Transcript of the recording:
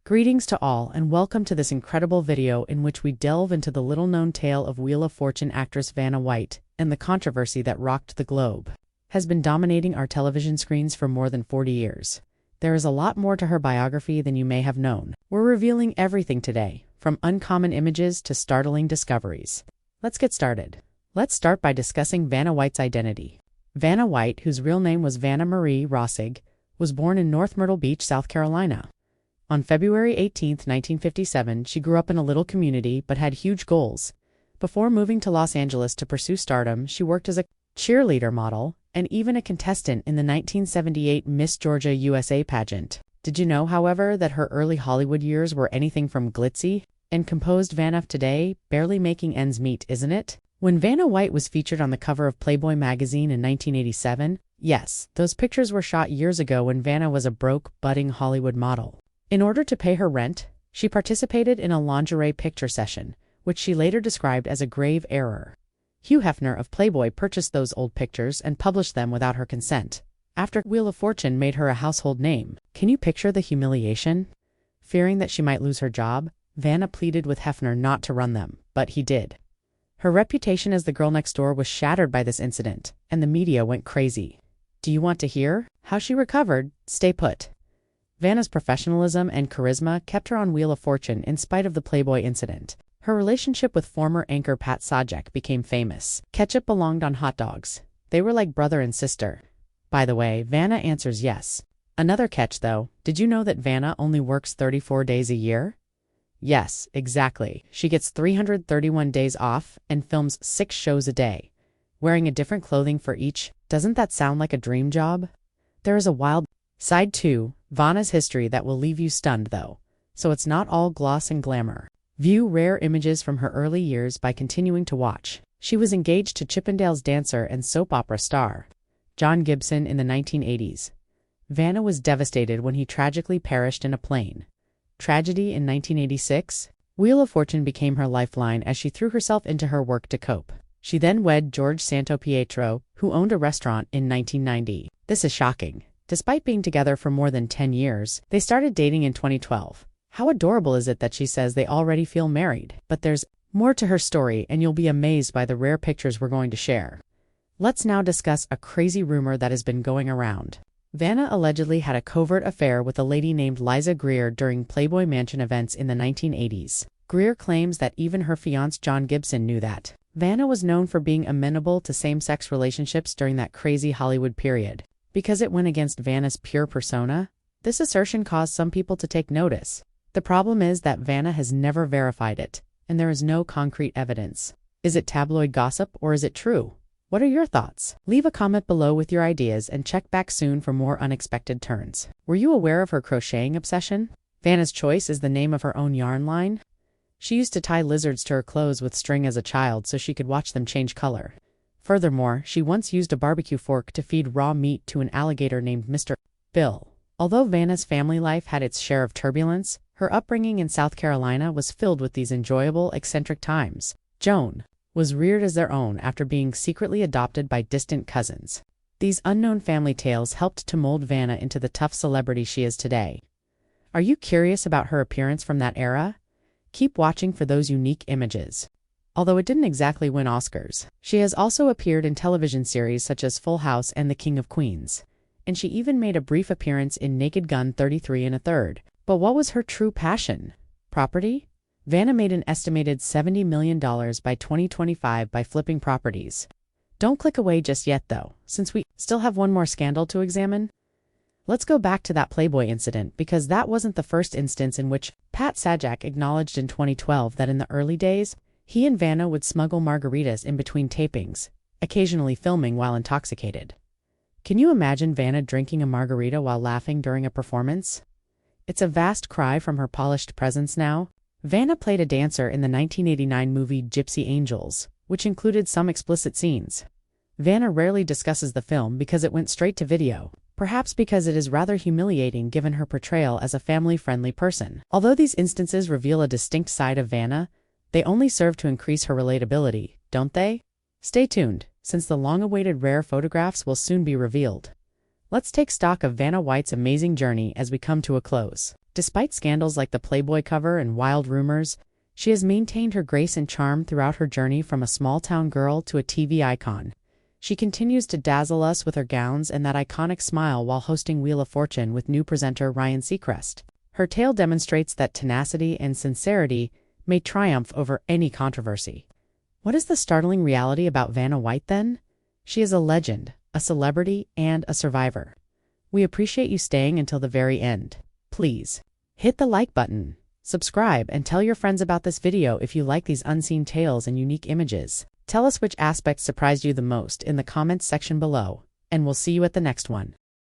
Greetings to all and welcome to this incredible video in which we delve into the little-known tale of Wheel of Fortune actress Vanna White and the controversy that rocked the globe. Has been dominating our television screens for more than 40 years. There is a lot more to her biography than you may have known. We're revealing everything today, from uncommon images to startling discoveries. Let's get started. Let's start by discussing Vanna White's identity. Vanna White, whose real name was Vanna Marie Rossig, was born in North Myrtle Beach, South Carolina. On February 18, 1957, she grew up in a little community but had huge goals. Before moving to Los Angeles to pursue stardom, she worked as a cheerleader model and even a contestant in the 1978 Miss Georgia USA pageant. Did you know, however, that her early Hollywood years were anything from glitzy and composed Vanna of today, barely making ends meet, isn't it? When Vanna White was featured on the cover of Playboy magazine in 1987, yes, those pictures were shot years ago when Vanna was a broke, budding Hollywood model. In order to pay her rent, she participated in a lingerie picture session, which she later described as a grave error. Hugh Hefner of Playboy purchased those old pictures and published them without her consent. After Wheel of Fortune made her a household name, can you picture the humiliation? Fearing that she might lose her job, Vanna pleaded with Hefner not to run them, but he did. Her reputation as the girl next door was shattered by this incident, and the media went crazy. Do you want to hear how she recovered? Stay put. Vanna's professionalism and charisma kept her on Wheel of Fortune in spite of the Playboy incident. Her relationship with former anchor Pat Sajak became famous. Ketchup belonged on hot dogs. They were like brother and sister. By the way, Vanna answers yes. Another catch, though. Did you know that Vanna only works 34 days a year? Yes, exactly. She gets 331 days off and films 6 shows a day, wearing a different clothing for each. Doesn't that sound like a dream job? There is a wild side to Vanna's history that will leave you stunned, though, so it's not all gloss and glamour. View rare images from her early years by continuing to watch. She was engaged to Chippendales dancer and soap opera star John Gibson in the 1980s. Vanna was devastated when he tragically perished in a plane tragedy in 1986. Wheel of Fortune became her lifeline as she threw herself into her work to cope. She then wed George Santopietro, who owned a restaurant, in 1990. This is shocking. Despite being together for more than 10 years, they started dating in 2012. How adorable is it that she says they already feel married? But there's more to her story, and you'll be amazed by the rare pictures we're going to share. Let's now discuss a crazy rumor that has been going around. Vanna allegedly had a covert affair with a lady named Liza Greer during Playboy Mansion events in the 1980s. Greer claims that even her fiancé John Gibson knew that. Vanna was known for being amenable to same-sex relationships during that crazy Hollywood period. Because it went against Vanna's pure persona, this assertion caused some people to take notice. The problem is that Vanna has never verified it, and there is no concrete evidence. Is it tabloid gossip or is it true? What are your thoughts? Leave a comment below with your ideas and check back soon for more unexpected turns. Were you aware of her crocheting obsession? Vanna's Choice is the name of her own yarn line. She used to tie lizards to her clothes with string as a child so she could watch them change color. Furthermore, she once used a barbecue fork to feed raw meat to an alligator named Mr. Bill. Although Vanna's family life had its share of turbulence, her upbringing in South Carolina was filled with these enjoyable, eccentric times. Joan was reared as their own after being secretly adopted by distant cousins. These unknown family tales helped to mold Vanna into the tough celebrity she is today. Are you curious about her appearance from that era? Keep watching for those unique images. Although it didn't exactly win Oscars, she has also appeared in television series such as Full House and The King of Queens. And she even made a brief appearance in Naked Gun 33 1/3. But what was her true passion? Property? Vanna made an estimated $70 million by 2025 by flipping properties. Don't click away just yet, though, since we still have one more scandal to examine. Let's go back to that Playboy incident, because that wasn't the first instance in which Pat Sajak acknowledged in 2012 that in the early days, he and Vanna would smuggle margaritas in between tapings, occasionally filming while intoxicated. Can you imagine Vanna drinking a margarita while laughing during a performance? It's a vast cry from her polished presence now. Vanna played a dancer in the 1989 movie Gypsy Angels, which included some explicit scenes. Vanna rarely discusses the film because it went straight to video, perhaps because it is rather humiliating given her portrayal as a family-friendly person. Although these instances reveal a distinct side of Vanna, they only serve to increase her relatability, don't they? Stay tuned, since the long-awaited rare photographs will soon be revealed. Let's take stock of Vanna White's amazing journey as we come to a close. Despite scandals like the Playboy cover and wild rumors, she has maintained her grace and charm throughout her journey from a small-town girl to a TV icon. She continues to dazzle us with her gowns and that iconic smile while hosting Wheel of Fortune with new presenter Ryan Seacrest. Her tale demonstrates that tenacity and sincerity may triumph over any controversy. What is the startling reality about Vanna White, then? She is a legend, a celebrity, and a survivor. We appreciate you staying until the very end. Please hit the like button, subscribe, and tell your friends about this video if you like these unseen tales and unique images. Tell us which aspects surprised you the most in the comments section below, and we'll see you at the next one.